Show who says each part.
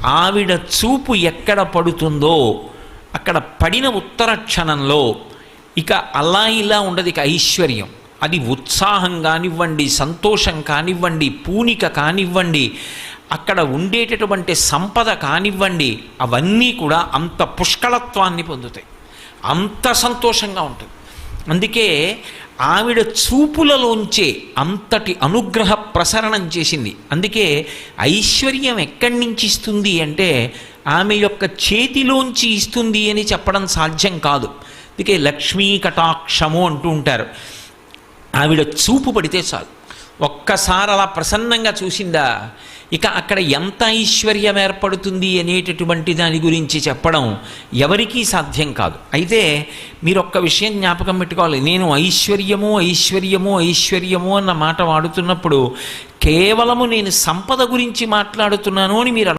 Speaker 1: ఆవిడ చూపు ఎక్కడ పడుతుందో అక్కడ పడిన ఉత్తర క్షణంలో ఇక అలా ఇలా ఉండదు, ఇక ఐశ్వర్యం. అది ఉత్సాహం కానివ్వండి, సంతోషం కానివ్వండి, పూనిక కానివ్వండి, అక్కడ ఉండేటటువంటి సంపద కానివ్వండి, అవన్నీ కూడా అంత పుష్కళత్వాన్ని పొందుతాయి, అంత సంతోషంగా ఉంటుంది. అందుకే ఆవిడ చూపులలోంచే అంతటి అనుగ్రహ ప్రసరణం చేసింది. అందుకే ఐశ్వర్యం ఎక్కడి నుంచి ఇస్తుంది అంటే ఆమె యొక్క చేతిలోంచి ఇస్తుంది అని చెప్పడం సాధ్యం కాదు. అందుకే లక్ష్మీ కటాక్షము అంటూ ఉంటారు. ఆవిడ చూపు పడితే చాలు, ఒక్కసారి అలా ప్రసన్నంగా చూసిందా, ఇక అక్కడ ఎంత ఐశ్వర్యం ఏర్పడుతుంది అనేటటువంటి దాని గురించి చెప్పడం ఎవరికీ సాధ్యం కాదు. అయితే మీరు ఒక్క విషయం జ్ఞాపకం పెట్టుకోవాలి, నేను ఐశ్వర్యము ఐశ్వర్యము ఐశ్వర్యము అన్న మాట వాడుతున్నప్పుడు కేవలము నేను సంపద గురించి మాట్లాడుతున్నాను అని మీరు